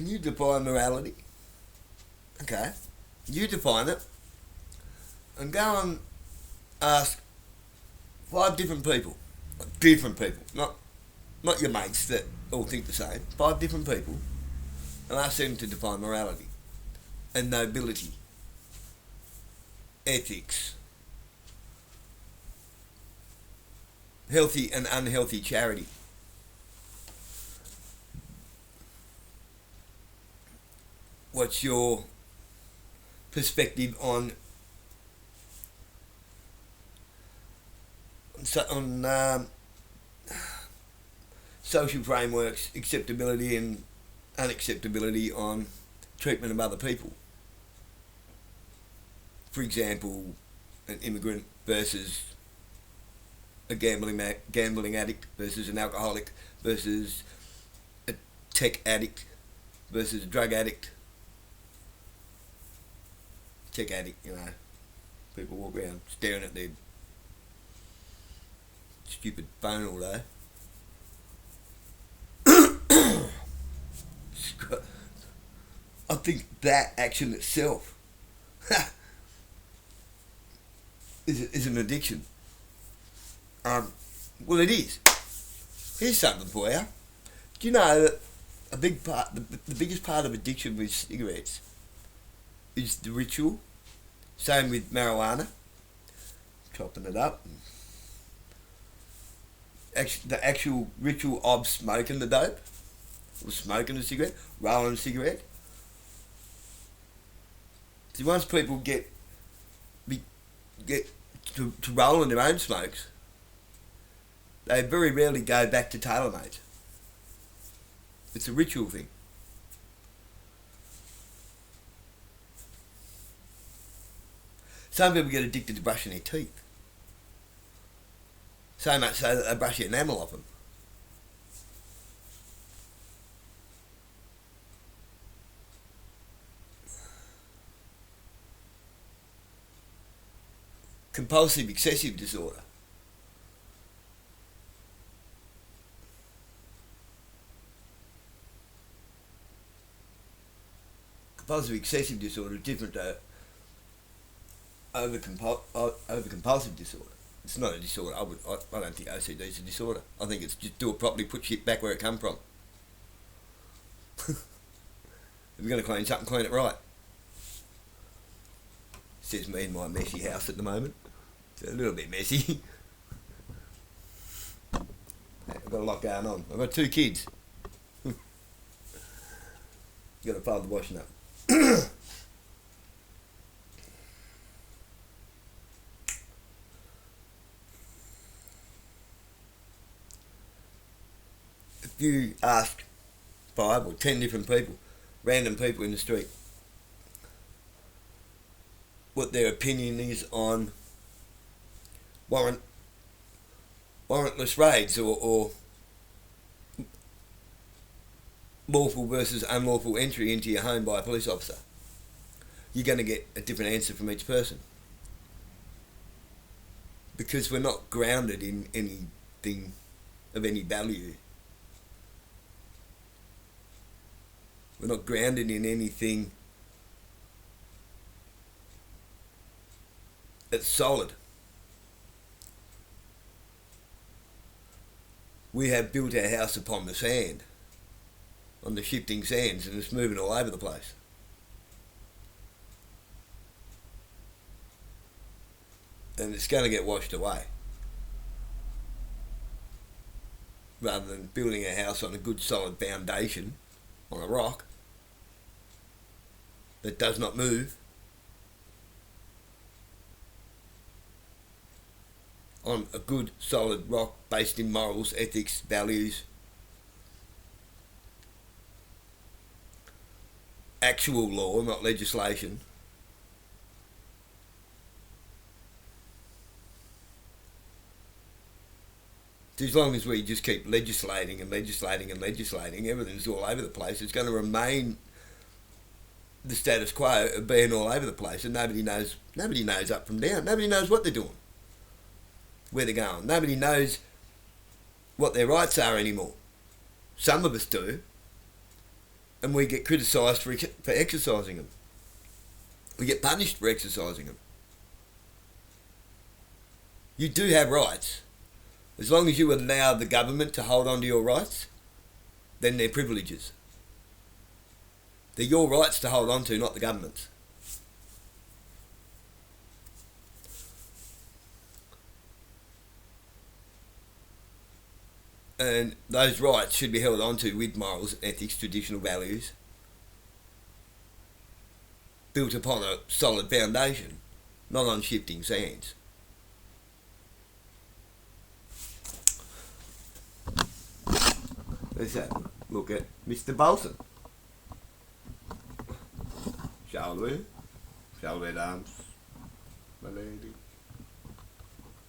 Can you define morality? Okay. You define it. And go and ask 5 different people. Different people. Not your mates that all think the same. 5 different people. And ask them to define morality. And nobility. Ethics. Healthy and unhealthy charity. What's your perspective on social frameworks, acceptability and unacceptability on treatment of other people? For example, an immigrant versus a gambling addict versus an alcoholic versus a tech addict versus a drug addict. Tech addict, people walk around staring at their stupid phone all day. I think that action itself is an addiction. Well, it is. Here's something for you. Do you know that a big part, the biggest part of addiction with cigarettes is the ritual? Same with marijuana. Chopping it up. The actual ritual of smoking the dope, or smoking a cigarette, rolling a cigarette. See, once people get to rolling their own smokes, they very rarely go back to tailor-made. It's a ritual thing. Some people get addicted to brushing their teeth. So much so that they brush the enamel off them. Compulsive excessive disorder. Compulsive excessive disorder is different to over-compulsive disorder. It's not a disorder. I don't think OCD is a disorder. I think it's just do it properly, put shit back where it come from. If you're going to clean something, clean it right. Says me in my messy house at the moment. It's a little bit messy. I've got a lot going on. I've got 2 kids. Got to fold the washing up. If you ask 5 or 10 different people, random people in the street, what their opinion is on warrantless raids or lawful versus unlawful entry into your home by a police officer, you're going to get a different answer from each person. Because we're not grounded in anything of any value. We're not grounded in anything that's solid. We have built our house upon the sand, on the shifting sands, and it's moving all over the place. And it's going to get washed away. Rather than building a house on a good solid foundation, on a rock, that does not move, on a good solid rock based in morals, ethics, values, actual law, not legislation. As long as we just keep legislating and legislating and legislating, everything's all over the place. It's going to remain the status quo of being all over the place, and nobody knows up from down. Nobody knows what they're doing, where they're going. Nobody knows what their rights are anymore. Some of us do, and we get criticised for exercising them. We get punished for exercising them. You do have rights. As long as you allow the government to hold on to your rights, then they're privileges. They're your rights to hold on to, not the government's. And those rights should be held on to with morals, ethics, traditional values, built upon a solid foundation, not on shifting sands. Let's have a look at Mr. Bolton. Shall we? Shall we dance, my lady?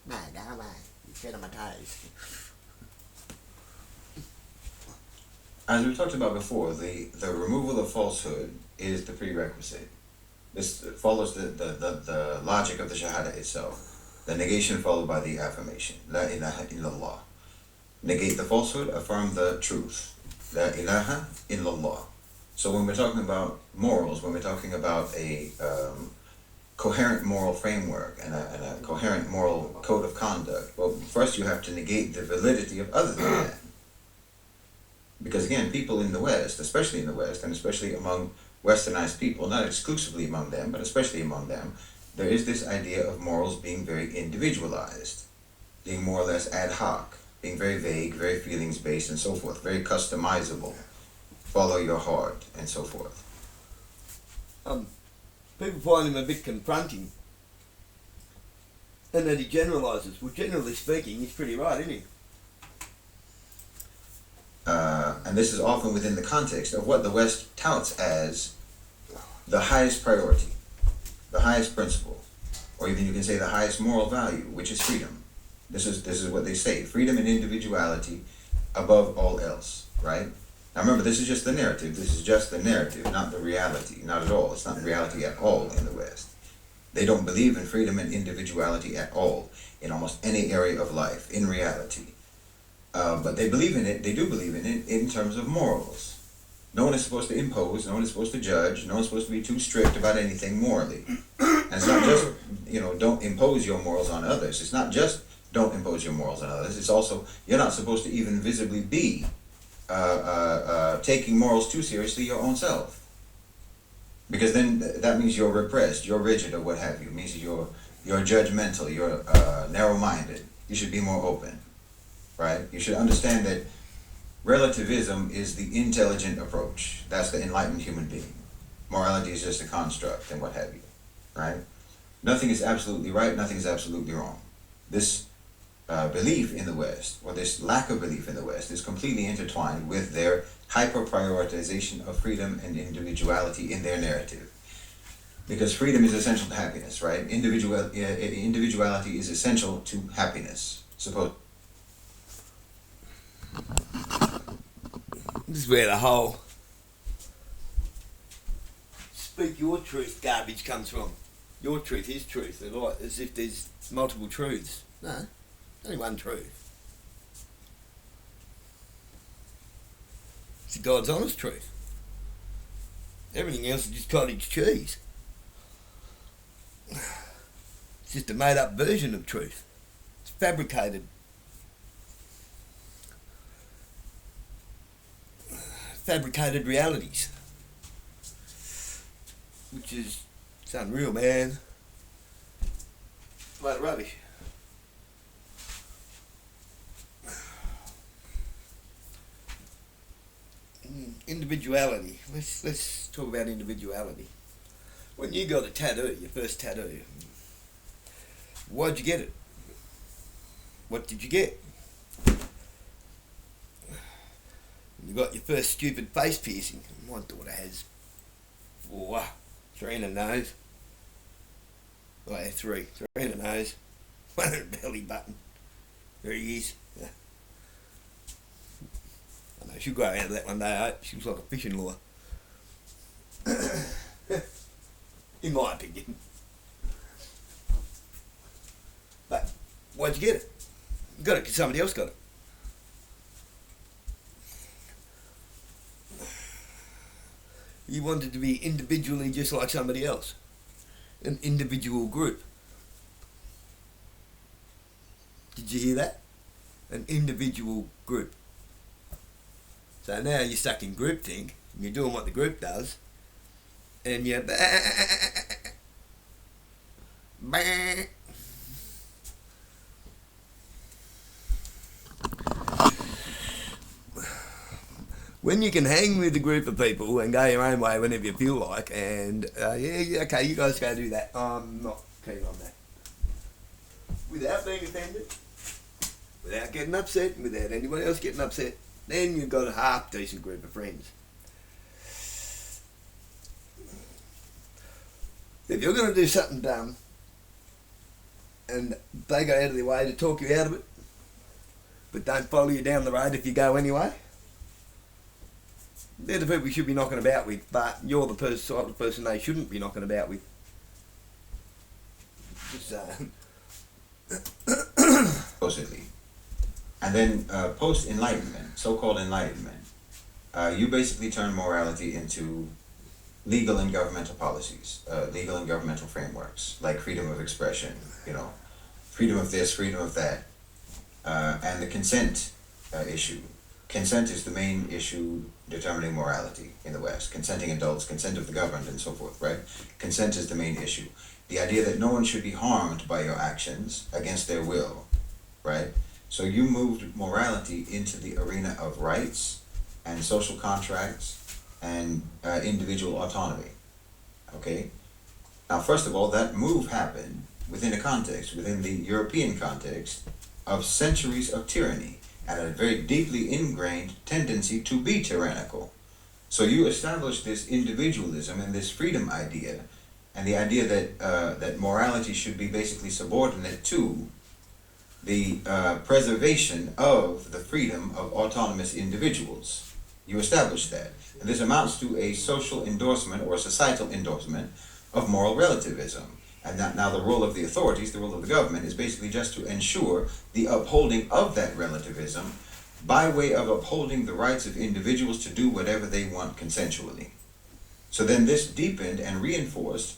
No, go away. You sit on my toes. As we talked about before, the removal of falsehood is the prerequisite. This follows the logic of the Shahada itself. The negation followed by the affirmation. La ilaha illallah. Negate the falsehood, affirm the truth. La ilaha illallah. So when we're talking about morals, when we're talking about a coherent moral framework and a coherent moral code of conduct, well, first you have to negate the validity of other than that. Because again, people in the West, especially in the West, and especially among westernized people, not exclusively among them, but especially among them, there is this idea of morals being very individualized, being more or less ad hoc, being very vague, very feelings-based and so forth, very customizable, follow your heart and so forth. People find him a bit confronting, and that he generalises. Well, generally speaking, he's pretty right, isn't he? And this is often within the context of what the West touts as the highest priority, the highest principle, or even you can say the highest moral value, which is freedom. This is what they say: freedom and individuality above all else. Right? Now remember, this is just the narrative. This is just the narrative, not the reality. Not at all. It's not reality at all in the West. They don't believe in freedom and individuality at all in almost any area of life in reality. But they believe in it, they do believe in it in terms of morals. No one is supposed to impose, no one is supposed to judge, no one is supposed to be too strict about anything morally. And it's not just, don't impose your morals on others. It's not just don't impose your morals on others. It's also, you're not supposed to even visibly be taking morals too seriously your own self. Because then that means you're repressed, you're rigid or what have you. It means you're judgmental, you're narrow-minded. You should be more open. Right? You should understand that relativism is the intelligent approach. That's the enlightened human being. Morality is just a construct and what have you. Right? Nothing is absolutely right, nothing is absolutely wrong. This belief in the West, or this lack of belief in the West, is completely intertwined with their hyper-prioritization of freedom and individuality in their narrative. Because freedom is essential to happiness, right? Individuality is essential to happiness. Suppose. This is where the whole speak your truth garbage comes from. Your truth is truth. They're like as if there's multiple truths. No, only one truth. It's God's honest truth. Everything else is just cottage cheese. It's just a made up version of truth. It's fabricated. Fabricated realities, which is, it's unreal, man. Like rubbish. Individuality. Let's talk about individuality. When you got a tattoo, your first tattoo, why'd you get it? What did you get? You got your first stupid face piercing. My daughter has 4, 3 in her nose. Oh, yeah, 3 in her nose, 1 in her belly button. There he is. Yeah. I know she'll grow out of that one day. I hope. She was like a fishing lure. In my opinion. But why'd you get it? You got it because somebody else got it. You wanted to be individually just like somebody else. An individual group. Did you hear that? An individual group. So now you're stuck in groupthink, and you're doing what the group does, and you're... When you can hang with a group of people and go your own way whenever you feel like, and yeah, okay, you guys go do that. I'm not keen on that. Without being offended, without getting upset, without anybody else getting upset, then you've got a half decent group of friends. If you're going to do something dumb, and they go out of their way to talk you out of it, but don't follow you down the road if you go anyway, they're the people you should be knocking about with, but you're the sort of person they shouldn't be knocking about with. Just saying. Supposedly. And then post-enlightenment, so-called enlightenment, you basically turn morality into legal and governmental policies, legal and governmental frameworks, like freedom of expression, freedom of this, freedom of that, and the consent issue. Consent is the main issue determining morality in the West. Consenting adults, consent of the governed, and so forth, right? Consent is the main issue. The idea that no one should be harmed by your actions against their will, right? So you moved morality into the arena of rights and social contracts and individual autonomy, okay? Now, first of all, that move happened within the European context of centuries of tyranny and a very deeply ingrained tendency to be tyrannical. So you establish this individualism and this freedom idea, and the idea that morality should be basically subordinate to the preservation of the freedom of autonomous individuals. You establish that. And this amounts to a social endorsement or a societal endorsement of moral relativism. And now the role of the authorities, the role of the government, is basically just to ensure the upholding of that relativism by way of upholding the rights of individuals to do whatever they want consensually. So then this deepened and reinforced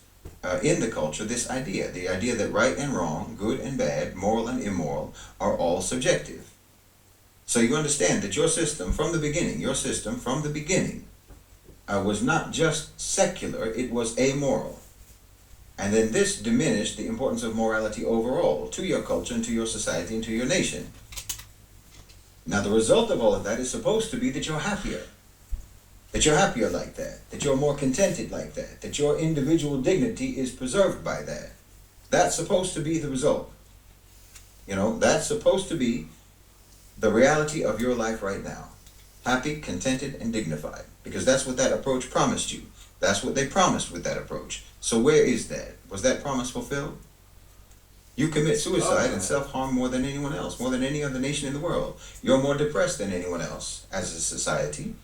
in the culture this idea, the idea that right and wrong, good and bad, moral and immoral, are all subjective. So you understand that your system from the beginning was not just secular, it was amoral. And then this diminished the importance of morality overall to your culture and to your society and to your nation. Now the result of all of that is supposed to be that you're happier. That you're happier like that you're more contented like that your individual dignity is preserved by that. That's supposed to be the result. That's supposed to be the reality of your life right now. Happy, contented, and dignified. Because that's what that approach promised you. That's what they promised with that approach. So where is that? Was that promise fulfilled? You commit suicide and self-harm more than anyone else, more than any other nation in the world. You're more depressed than anyone else as a society.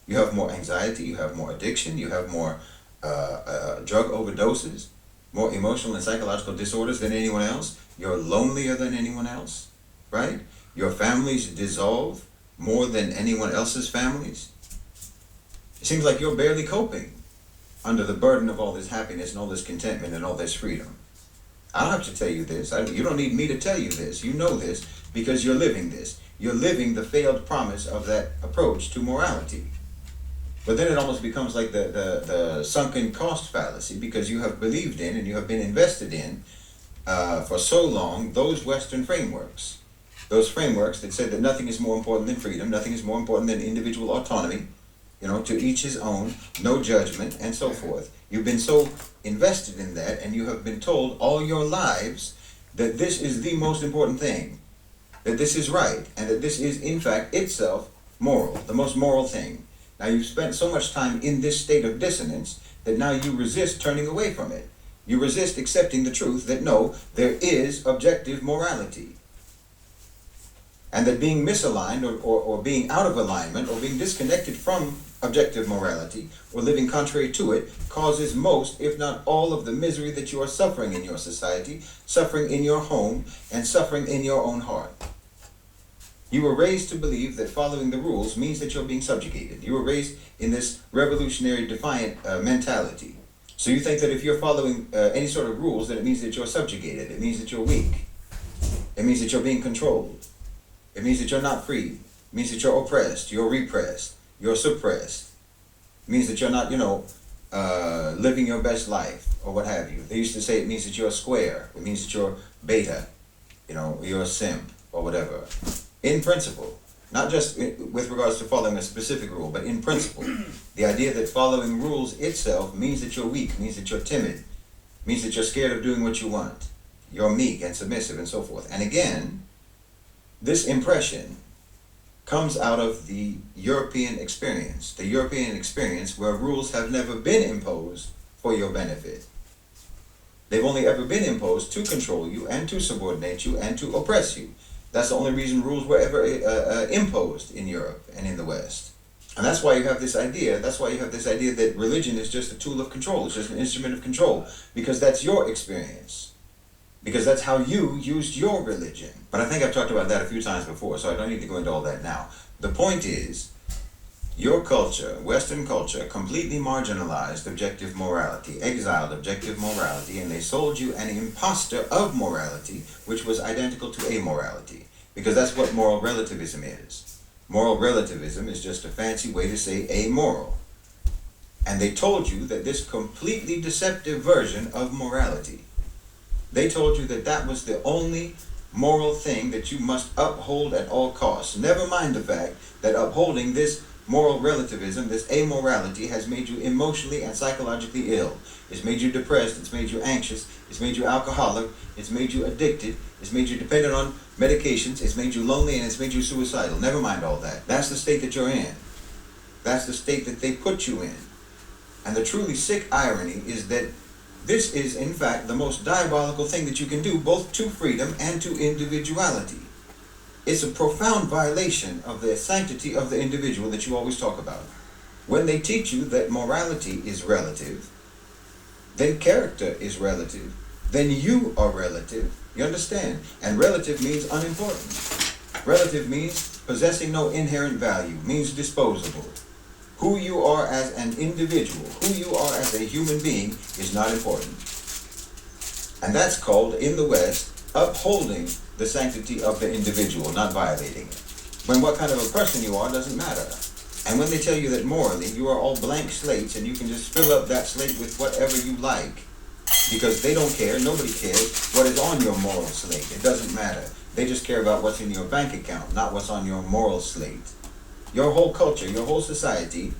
You have more anxiety, you have more addiction, you have more drug overdoses, more emotional and psychological disorders than anyone else. You're lonelier than anyone else, right? Your families dissolve more than anyone else's families. It seems like you're barely coping under the burden of all this happiness and all this contentment and all this freedom. I don't have to tell you this. You don't need me to tell you this. You know this because you're living this. You're living the failed promise of that approach to morality. But then it almost becomes like the sunken cost fallacy, because you have believed in and you have been invested in for so long those Western frameworks. Those frameworks that said that nothing is more important than freedom, nothing is more important than individual autonomy, to each his own, no judgment, and so forth. You've been so invested in that, and you have been told all your lives that this is the most important thing, that this is right, and that this is, in fact, itself moral, the most moral thing. Now, you've spent so much time in this state of dissonance that now you resist turning away from it. You resist accepting the truth that no, there is objective morality. And that being misaligned or being out of alignment or being disconnected from objective morality or living contrary to it causes most, if not all, of the misery that you are suffering in your society, suffering in your home, and suffering in your own heart. You were raised to believe that following the rules means that you're being subjugated. You were raised in this revolutionary defiant mentality. So you think that if you're following any sort of rules, then it means that you're subjugated. It means that you're weak. It means that you're being controlled. It means that you're not free. It means that you're oppressed, you're repressed, you're suppressed. It means that you're not, living your best life or what have you. They used to say it means that you're a square. It means that you're beta, you're a simp or whatever. In principle, not just with regards to following a specific rule, but in principle, the idea that following rules itself means that you're weak, means that you're timid, means that you're scared of doing what you want. You're meek and submissive and so forth. And again, this impression comes out of the European experience where rules have never been imposed for your benefit. They've only ever been imposed to control you and to subordinate you and to oppress you. That's the only reason rules were ever imposed in Europe and in the West. And that's why you have this idea. That's why you have this idea that religion is just a tool of control. It's just an instrument of control. Because that's your experience. Because that's how you used your religion. But I think I've talked about that a few times before, so I don't need to go into all that now. The point is, your culture, Western culture, completely marginalized objective morality, exiled objective morality, and they sold you an imposter of morality, which was identical to amorality. Because that's what moral relativism is. Moral relativism is just a fancy way to say amoral. And they told you that this completely deceptive version of morality, they told you that that was the only moral thing that you must uphold at all costs. Never mind the fact that upholding this moral relativism, this amorality, has made you emotionally and psychologically ill. It's made you depressed, it's made you anxious, it's made you alcoholic, it's made you addicted, it's made you dependent on medications, it's made you lonely, and it's made you suicidal. Never mind all that. That's the state that you're in. That's the state that they put you in. And the truly sick irony is that this is, in fact, the most diabolical thing that you can do, both to freedom and to individuality. It's a profound violation of the sanctity of the individual that you always talk about. When they teach you that morality is relative, then character is relative, then you are relative. You understand? And relative means unimportant. Relative means possessing no inherent value, means disposable. Who you are as an individual, who you are as a human being is not important. And that's called, in the West, upholding the sanctity of the individual, not violating it. When what kind of a person you are doesn't matter. And when they tell you that morally you are all blank slates and you can just fill up that slate with whatever you like, because they don't care, nobody cares what is on your moral slate. It doesn't matter. They just care about what's in your bank account, not what's on your moral slate. Your whole culture, your whole society,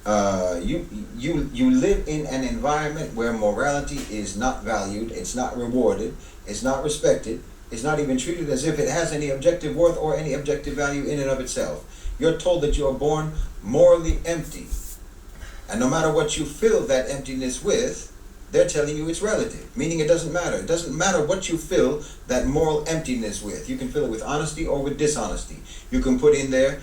you live in an environment where morality is not valued, it's not rewarded, it's not respected, it's not even treated as if it has any objective worth or any objective value in and of itself. You're told that you are born morally empty. And no matter what you fill that emptiness with, they're telling you it's relative, meaning it doesn't matter. It doesn't matter what you fill that moral emptiness with. You can fill it with honesty or with dishonesty. You can put in there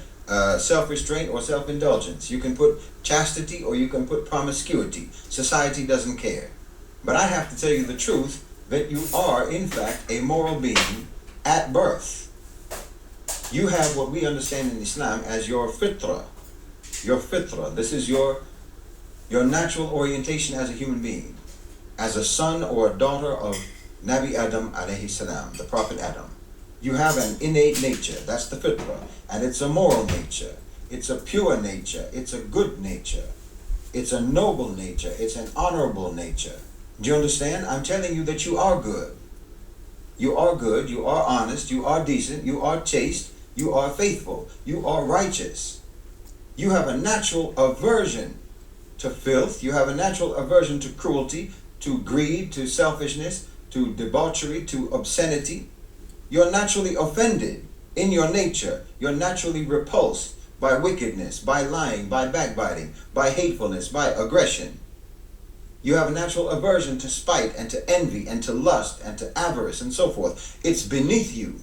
self-restraint or self-indulgence. You can put chastity or you can put promiscuity. Society doesn't care. But I have to tell you the truth that you are, in fact, a moral being at birth. You have what we understand in Islam as your fitra. Your fitra. This is your natural orientation as a human being. As a son or a daughter of Nabi Adam alayhi salam, the Prophet Adam. You have an innate nature, that's the fitra, and it's a moral nature, it's a pure nature, it's a good nature, it's a noble nature, it's an honorable nature. Do you understand? I'm telling you that you are good. You are good, you are honest, you are decent, you are chaste, you are faithful, you are righteous. You have a natural aversion to filth, you have a natural aversion to cruelty, to greed, to selfishness, to debauchery, to obscenity. You're naturally offended in your nature. You're naturally repulsed by wickedness, by lying, by backbiting, by hatefulness, by aggression. You have a natural aversion to spite and to envy and to lust and to avarice and so forth. It's beneath you.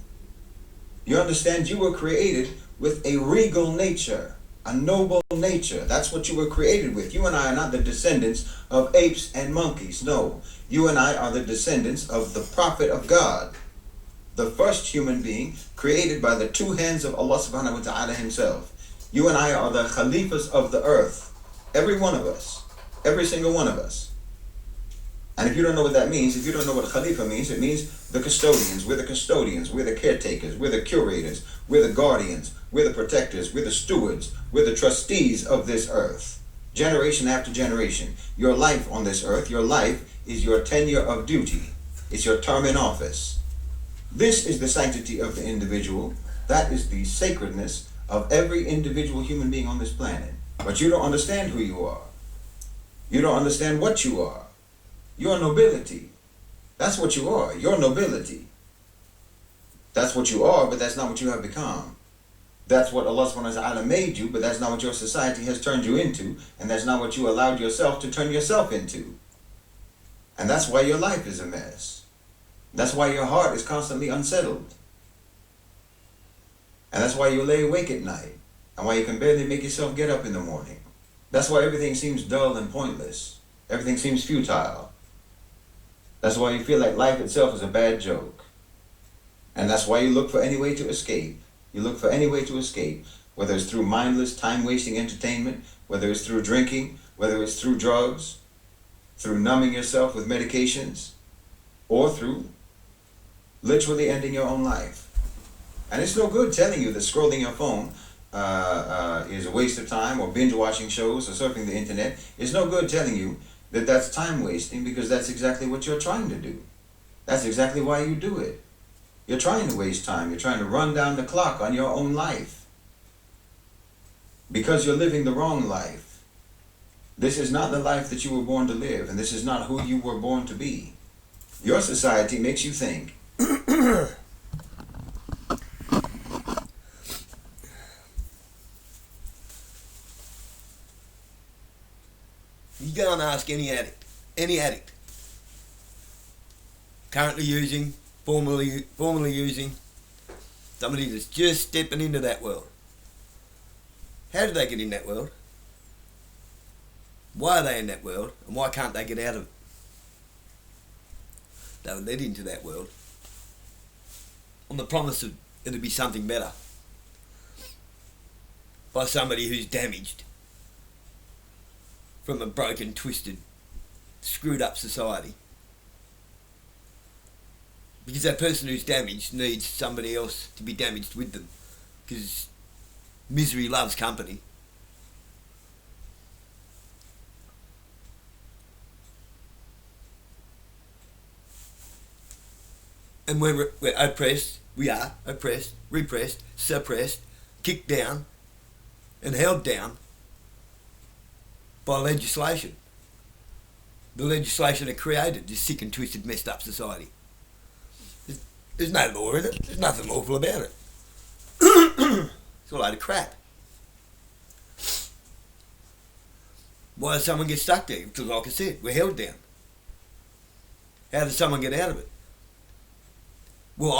You understand? You were created with a regal nature, a noble nature. That's what you were created with. You and I are not the descendants of apes and monkeys. No, you and I are the descendants of the prophet of God. the first human being created by the two hands of Allah subhanahu wa ta'ala himself. You and I are the Khalifas of the earth. Every one of us. Every single one of us. And if you don't know what that means, if you don't know what Khalifa means, it means the custodians. We're the custodians. We're the caretakers. We're the curators. We're the guardians. We're the protectors. We're the stewards. We're the trustees of this earth. Generation after generation. Your life on this earth, your life is your tenure of duty. It's your term in office. This is the sanctity of the individual. That is the sacredness of every individual human being on this planet. But you don't understand who you are. You don't understand what you are. You're nobility. That's what you are. You're nobility. That's what you are, but that's not what you have become. That's what Allah subhanahu wa ta'ala made you, but that's not what your society has turned you into, and that's not what you allowed yourself to turn yourself into. And that's why your life is a mess. That's why your heart is constantly unsettled. And that's why you lay awake at night, and why you can barely make yourself get up in the morning. That's why everything seems dull and pointless. Everything seems futile. That's why you feel like life itself is a bad joke. And that's why you look for any way to escape. You look for any way to escape, whether it's through mindless, time-wasting entertainment, whether it's through drinking, whether it's through drugs, through numbing yourself with medications, or through literally ending your own life. And it's no good telling you that scrolling your phone is a waste of time, or binge-watching shows, or surfing the internet. It's no good telling you that that's time-wasting, because that's exactly what you're trying to do. That's exactly why you do it. You're trying to waste time. You're trying to run down the clock on your own life. Because you're living the wrong life. This is not the life that you were born to live, and this is not who you were born to be. Your society makes you think. You go and ask any addict, currently using, formerly using, somebody that's just stepping into that world. How did they get in that world? Why are they in that world? And why can't they get out of it? They were led into that world on the promise of it'll be something better by somebody who's damaged from a broken, twisted, screwed up society. Because that person who's damaged needs somebody else to be damaged with them. Because misery loves company. And we're oppressed, we are oppressed, repressed, suppressed, kicked down and held down by legislation. The legislation that created this sick and twisted, messed up society. There's no law in it. There's nothing lawful about it. It's a load of crap. Why does someone get stuck there? Because, like I said, we're held down. How does someone get out of it? Well,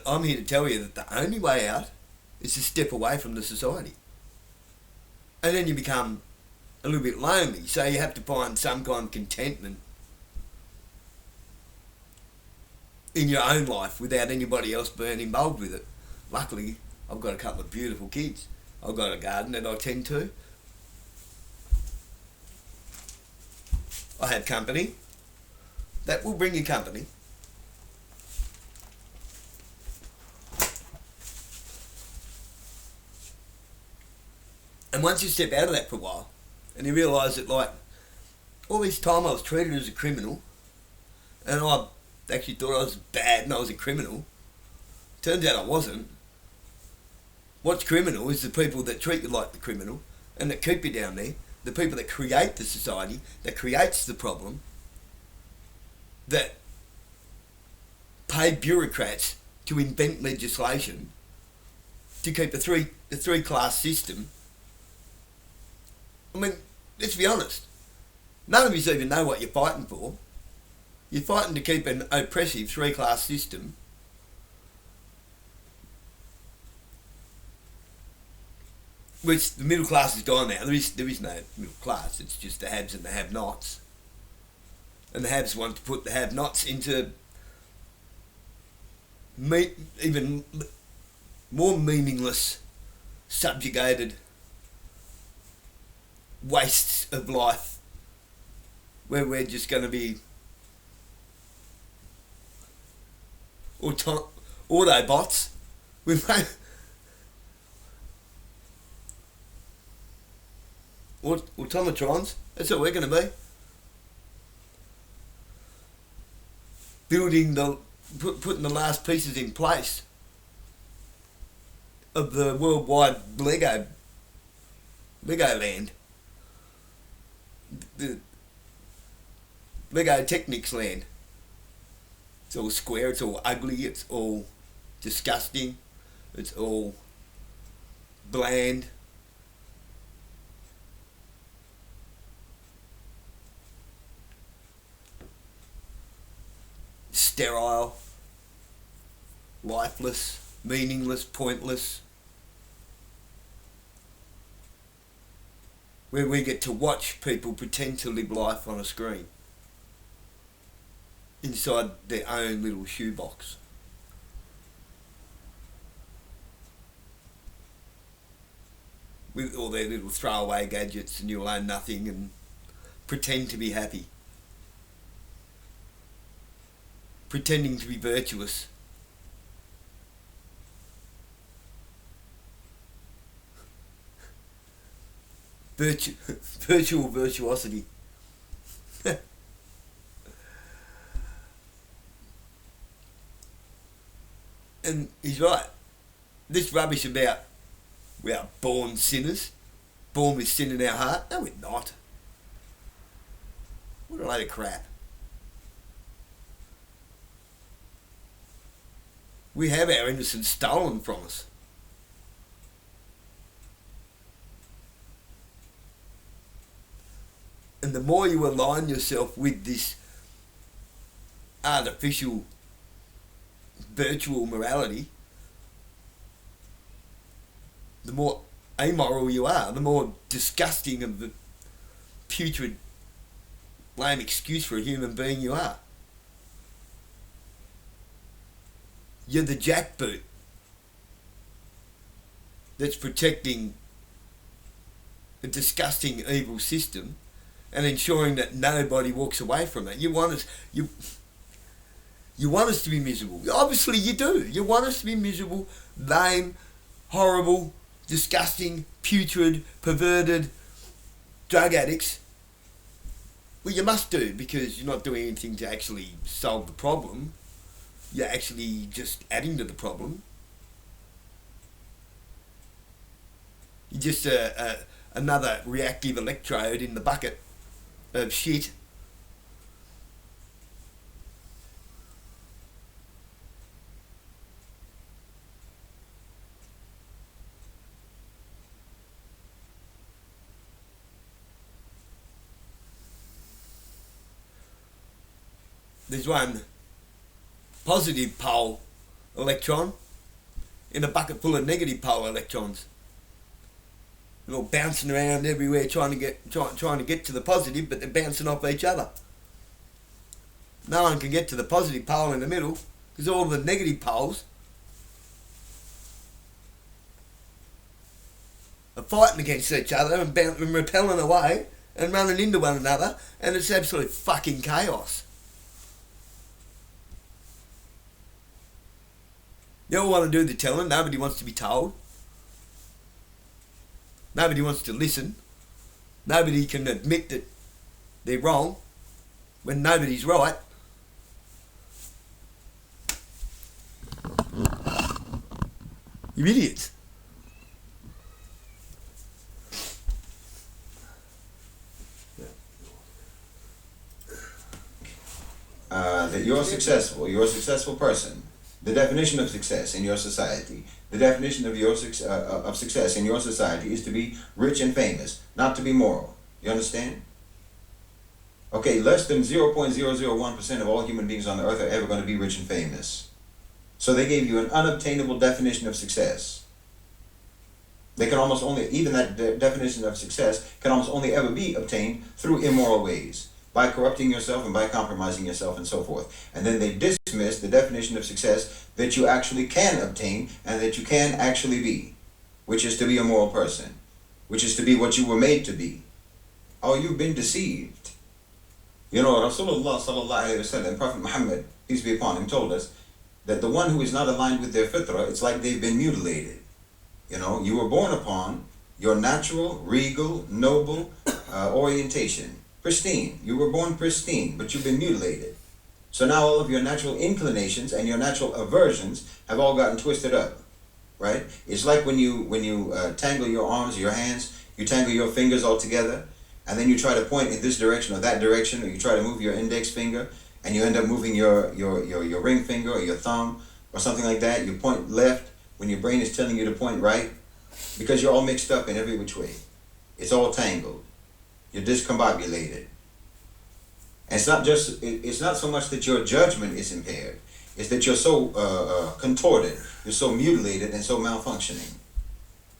I'm here to tell you that the only way out is to step away from the society. And then you become a little bit lonely, so you have to find some kind of contentment in your own life without anybody else being involved with it. Luckily, I've got a couple of beautiful kids. I've got a garden that I tend to. I have company. That will bring you company. And once you step out of that for a while, and you realise that, like, all this time I was treated as a criminal, and I actually thought I was bad and I was a criminal. Turns out I wasn't. What's criminal is the people that treat you like the criminal and that keep you down there, the people that create the society, that creates the problem, that pay bureaucrats to invent legislation to keep the three class system. I mean, let's be honest. None of you even know what you're fighting for. You're fighting to keep an oppressive three-class system. Which the middle class is gone now. There is no middle class. It's just the haves and the have-nots. And the haves want to put the have-nots into even more meaningless, subjugated wastes of life where we're just going to be Autobots with automatrons. That's what we're going to be. Putting the last pieces in place of the worldwide Lego land. The Lego Technics land. It's all square, it's all ugly, it's all disgusting, it's all bland. Sterile, lifeless, meaningless, pointless. Where we get to watch people pretend to live life on a screen inside their own little shoebox. With all their little throwaway gadgets, and you'll own nothing and pretend to be happy. Pretending to be virtuous. Virtual virtuosity. And he's right. This rubbish about we are born sinners, born with sin in our heart. No, we're not. What a load of crap. We have our innocence stolen from us. And the more you align yourself with this artificial, virtual morality, the more amoral you are, the more disgusting of the putrid, lame excuse for a human being you are. You're the jackboot that's protecting a disgusting, evil system and ensuring that nobody walks away from it. You want us to be miserable. Obviously you do. You want us to be miserable, lame, horrible, disgusting, putrid, perverted drug addicts. Well, you must do, because you're not doing anything to actually solve the problem. You're actually just adding to the problem. You're just another reactive electrode in the bucket of shit. There's one positive pole electron in a bucket full of negative pole electrons. They're all bouncing around everywhere trying to get to the positive, but they're bouncing off each other. No one can get to the positive pole in the middle because all the negative poles are fighting against each other and repelling away and running into one another, and it's absolute fucking chaos. You all want to do the telling, nobody wants to be told. Nobody wants to listen. Nobody can admit that they're wrong when nobody's right. You idiots. That you're a successful person. The definition of success in your society, the definition of of success in your society is to be rich and famous, not to be moral. You understand? Okay, less than 0.001% of all human beings on the earth are ever going to be rich and famous. So they gave you an unobtainable definition of success. They can almost only, even that definition of success can almost only ever be obtained through immoral ways, by corrupting yourself and by compromising yourself and so forth. And then they dismiss the definition of success that you actually can obtain and that you can actually be, which is to be a moral person, which is to be what you were made to be. Oh, you've been deceived. You know, Rasulullah sallallahu alayhi wa sallam, Prophet Muhammad, peace be upon him, told us that the one who is not aligned with their fitrah, it's like they've been mutilated. You know, you were born upon your natural, regal, noble orientation. Pristine. You were born pristine, but you've been mutilated. So now all of your natural inclinations and your natural aversions have all gotten twisted up, right? It's like when you tangle your arms or your hands, you tangle your fingers all together, and then you try to point in this direction or that direction, or you try to move your index finger, and you end up moving your ring finger or your thumb or something like that. You point left when your brain is telling you to point right, because you're all mixed up in every which way. It's all tangled. You're discombobulated. And it's not so much that your judgment is impaired. It's that you're so contorted, you're so mutilated and so malfunctioning.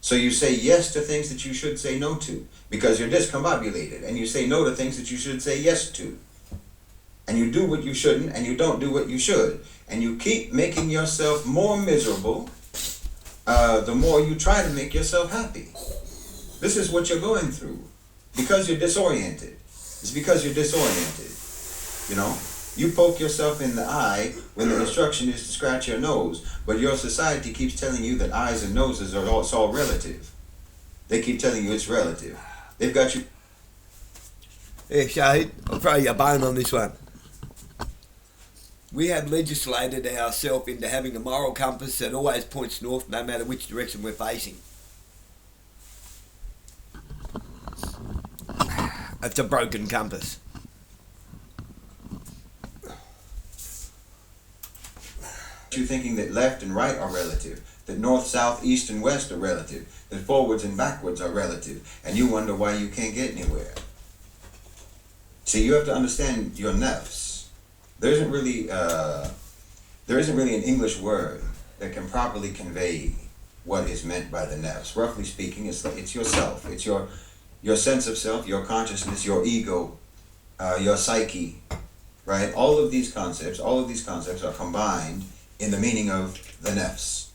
So you say yes to things that you should say no to because you're discombobulated, and you say no to things that you should say yes to. And you do what you shouldn't, and you don't do what you should. And you keep making yourself more miserable the more you try to make yourself happy. This is what you're going through because you're disoriented. It's because you're disoriented. You know, you poke yourself in the eye when the instruction is to scratch your nose, but your society keeps telling you that eyes and noses are all relative. They keep telling you it's relative. They've got you. Yeah, Shahid, I'll throw you a bone on this one. We have legislated ourselves into having a moral compass that always points north no matter which direction we're facing. It's a broken compass. You thinking that left and right are relative, that north, south, east, and west are relative, that forwards and backwards are relative, and you wonder why you can't get anywhere. See, you have to understand your nafs. There isn't really an English word that can properly convey what is meant by the nafs. Roughly speaking, it's yourself. It's your sense of self, your consciousness, your ego, your psyche, right? All of these concepts are combined in the meaning of the nafs.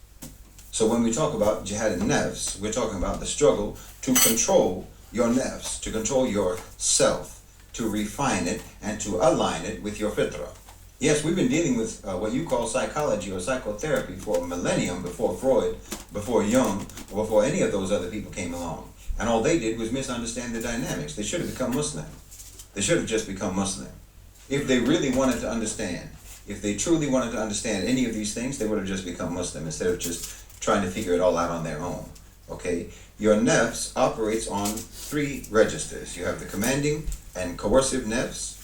So when we talk about jihad and nafs, we're talking about the struggle to control your nafs, to control your self, to refine it and to align it with your fitrah. Yes, we've been dealing with what you call psychology or psychotherapy for a millennium before Freud, before Jung, or before any of those other people came along. And all they did was misunderstand the dynamics. They should have become Muslim. They should have just become Muslim. If they really wanted to understand, if they truly wanted to understand any of these things, they would have just become Muslim instead of just trying to figure it all out on their own. Okay? Your nafs operates on 3 registers. You have the commanding and coercive nafs,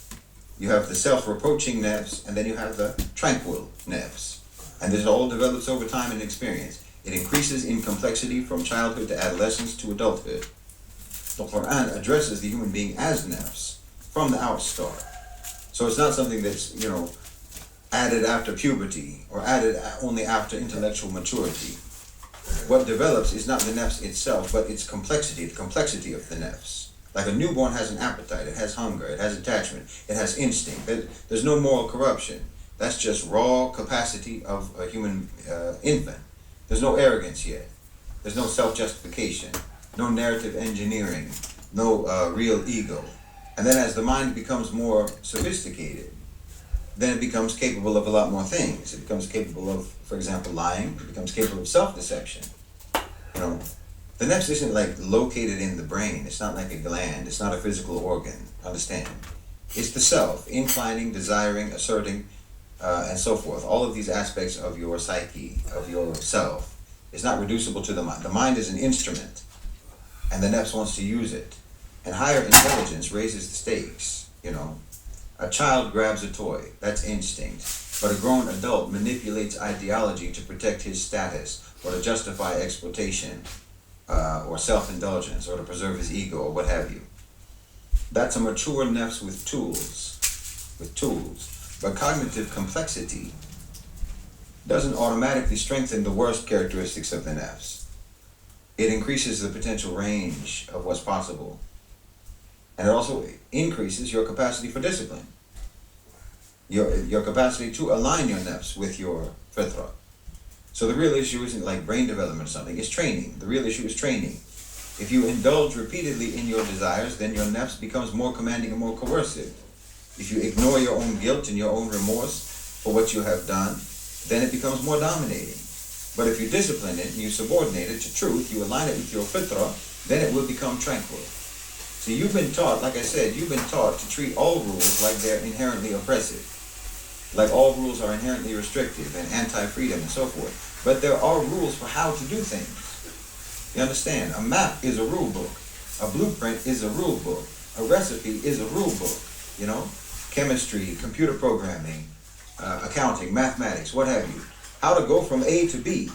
you have the self-reproaching nafs, and then you have the tranquil nafs. And this all develops over time and experience. It increases in complexity from childhood to adolescence to adulthood. The Quran addresses the human being as nafs from the outstart. So it's not something that's, added after puberty or added only after intellectual maturity. What develops is not the nafs itself, but its complexity, the complexity of the nafs. Like a newborn has an appetite, it has hunger, it has attachment, it has instinct. There's no moral corruption. That's just raw capacity of a human infant. There's no arrogance yet. There's no self-justification, no narrative engineering, no real ego. And then as the mind becomes more sophisticated, then it becomes capable of a lot more things. It becomes capable of, for example, lying. It becomes capable of self-deception. The nafs isn't like located in the brain. It's not like a gland. It's not a physical organ. Understand? It's the self, inclining, desiring, asserting, and so forth. All of these aspects of your psyche, of your self, is not reducible to the mind. The mind is an instrument, and the nafs wants to use it. And higher intelligence raises the stakes, A child grabs a toy, that's instinct. But a grown adult manipulates ideology to protect his status, or to justify exploitation, or self-indulgence, or to preserve his ego, or what have you. That's a mature nafs with tools. But cognitive complexity doesn't automatically strengthen the worst characteristics of the nafs. It increases the potential range of what's possible. And it also increases your capacity for discipline. your capacity to align your nafs with your fitra. So the real issue isn't like brain development or something, it's training. The real issue is training. If you indulge repeatedly in your desires, then your nafs becomes more commanding and more coercive. If you ignore your own guilt and your own remorse for what you have done, then it becomes more dominating. But if you discipline it and you subordinate it to truth, you align it with your fitra, then it will become tranquil. See, you've been taught, like I said, you've been taught to treat all rules like they're inherently oppressive. Like all rules are inherently restrictive and anti-freedom and so forth. But there are rules for how to do things. You understand? A map is a rule book. A blueprint is a rule book. A recipe is a rule book. You know? Chemistry, computer programming, accounting, mathematics, what have you. How to go from A to B.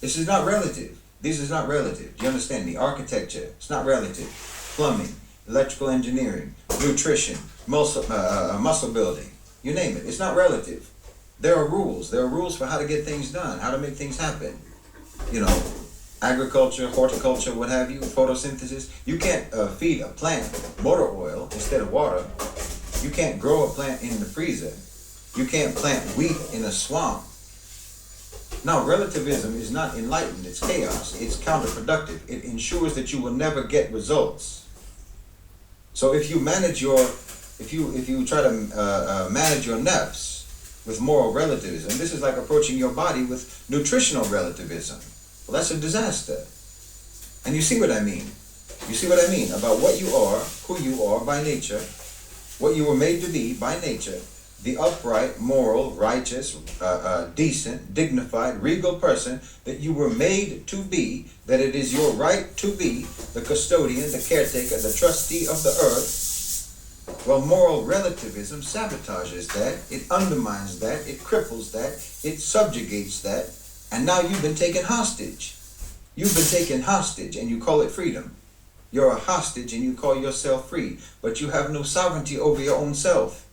This is not relative. This is not relative. Do you understand me? Architecture, it's not relative. Plumbing, electrical engineering, nutrition, muscle building. You name it. It's not relative. There are rules. There are rules for how to get things done, how to make things happen. You know, agriculture, horticulture, what have you, photosynthesis. You can't feed a plant motor oil instead of water. You can't grow a plant in the freezer. You can't plant wheat in a swamp. Now, relativism is not enlightened. It's chaos. It's counterproductive. It ensures that you will never get results. So if you manage your, if you try to manage your nafs with moral relativism, this is like approaching your body with nutritional relativism. Well, that's a disaster. And you see what I mean. You see what I mean about what you are, who you are by nature, what you were made to be by nature, the upright, moral, righteous, decent, dignified, regal person that you were made to be, that it is your right to be the custodian, the caretaker, the trustee of the earth. Well, moral relativism sabotages that, it undermines that, it cripples that, it subjugates that, and now you've been taken hostage. You've been taken hostage and you call it freedom. You're a hostage and you call yourself free, but you have no sovereignty over your own self.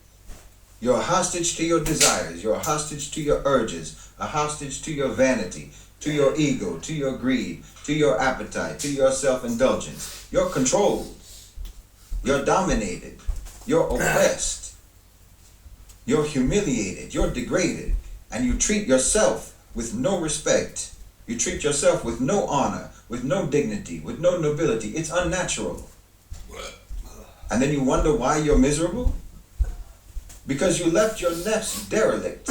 You're a hostage to your desires. You're a hostage to your urges, a hostage to your vanity, to your ego, to your greed, to your appetite, to your self-indulgence. You're controlled. You're dominated. You're oppressed. You're humiliated. You're degraded. And you treat yourself with no respect. You treat yourself with no honor, with no dignity, with no nobility. It's unnatural. And then you wonder why you're miserable? Because you left your nafs derelict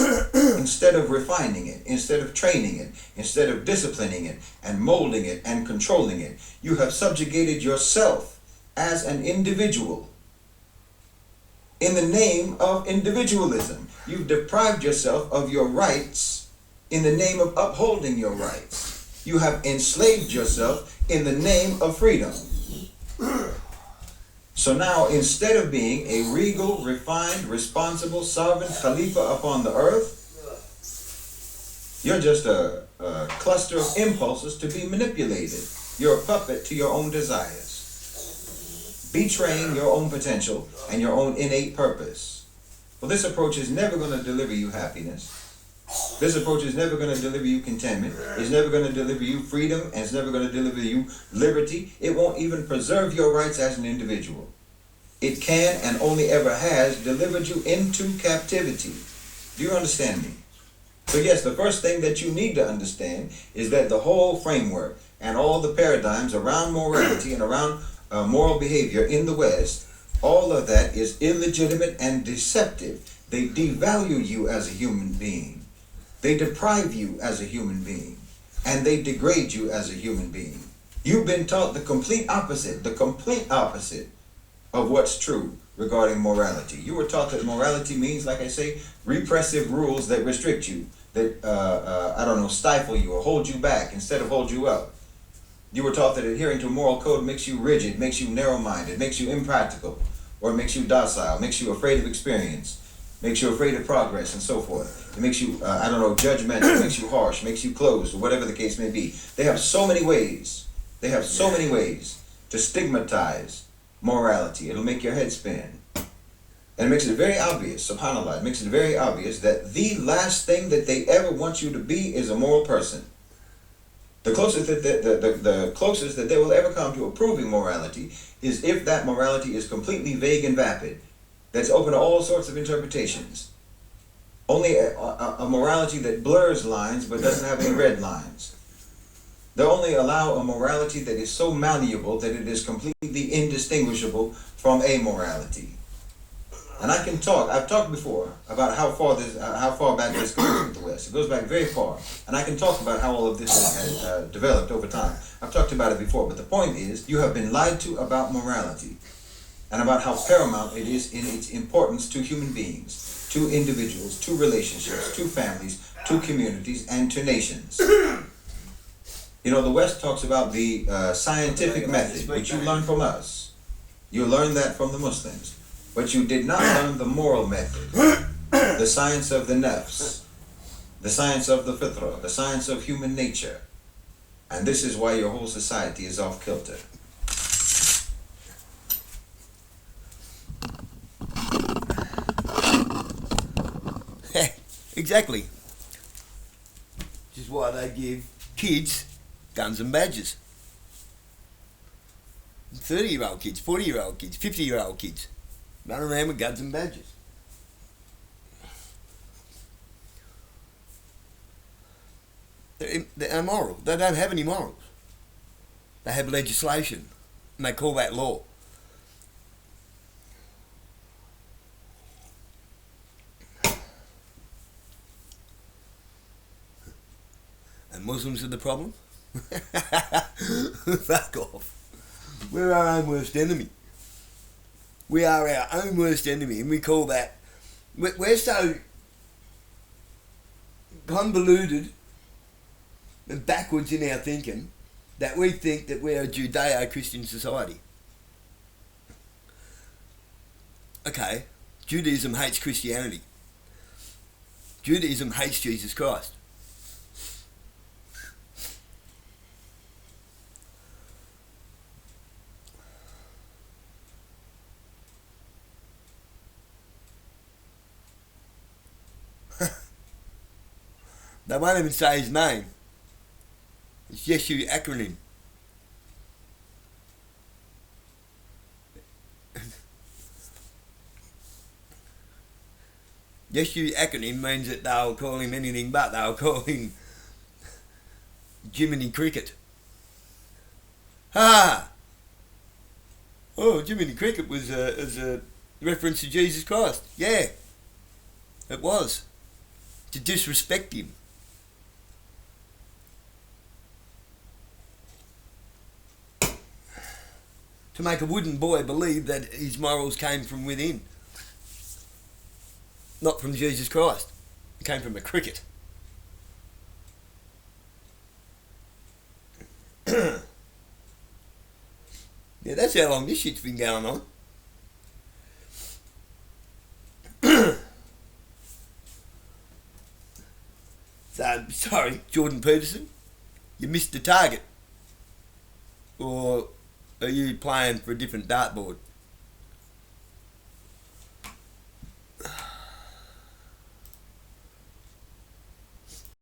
instead of refining it, instead of training it, instead of disciplining it and molding it and controlling it. You have subjugated yourself as an individual in the name of individualism. You've deprived yourself of your rights in the name of upholding your rights. You have enslaved yourself in the name of freedom. So now, instead of being a regal, refined, responsible, sovereign Khalifa upon the earth, you're just a cluster of impulses to be manipulated. You're a puppet to your own desires, betraying your own potential and your own innate purpose. Well, this approach is never going to deliver you happiness. This approach is never going to deliver you contentment. It's never going to deliver you freedom, and it's never going to deliver you liberty. It won't even preserve your rights as an individual. It can and only ever has delivered you into captivity. Do you understand me? So yes, the first thing that you need to understand is that the whole framework and all the paradigms around morality and around moral behavior in the West, all of that is illegitimate and deceptive. They devalue you as a human being. They deprive you as a human being, and they degrade you as a human being. You've been taught the complete opposite of what's true regarding morality. You were taught that morality means, like I say, repressive rules that restrict you, that, stifle you or hold you back instead of hold you up. You were taught that adhering to a moral code makes you rigid, makes you narrow-minded, makes you impractical, or makes you docile, makes you afraid of experience, makes you afraid of progress, and so forth. It makes you, judgmental, makes you harsh, makes you closed, or whatever the case may be. They have so many ways. They have so many ways to stigmatize morality. It'll make your head spin. And it makes it very obvious, subhanAllah, it makes it very obvious that the last thing that they ever want you to be is a moral person. The closest the closest that they will ever come to approving morality is if that morality is completely vague and vapid, that's open to all sorts of interpretations. only a morality that blurs lines but doesn't have any red lines. They only allow a morality that is so malleable that it is completely indistinguishable from amorality. And I've talked before about how far back this goes with the West. It goes back very far. And I can talk about how all of this has developed over time. I've talked about it before, but the point is, you have been lied to about morality and about how paramount it is in its importance to human beings, to individuals, to relationships, to families, to communities, and to nations. You know, the West talks about the scientific method, which you learn from us. You learned that from the Muslims. But you did not learn the moral method, the science of the nafs, the science of the fitrah, the science of human nature. And this is why your whole society is off kilter. Exactly. Which is why they give kids guns and badges. 30-year-old kids, 40-year-old kids, 50-year-old kids run around with guns and badges. They're immoral. They don't have any morals. They have legislation, and they call that law. And Muslims are the problem? Fuck off. We're our own worst enemy. We are our own worst enemy, and we call that... We're so convoluted and backwards in our thinking that we think that we're a Judeo-Christian society. Okay, Judaism hates Christianity. Judaism hates Jesus Christ. They won't even say his name. It's Yeshu acronym. Yeshu acronym means that they'll call him anything but. They'll call him Jiminy Cricket. Ha! Oh, Jiminy Cricket was a reference to Jesus Christ. Yeah, it was. To disrespect him. To make a wooden boy believe that his morals came from within. Not from Jesus Christ. It came from a cricket. Yeah, that's how long this shit's been going on. So, sorry, Jordan Peterson, you missed the target. Or are you playing for a different dartboard?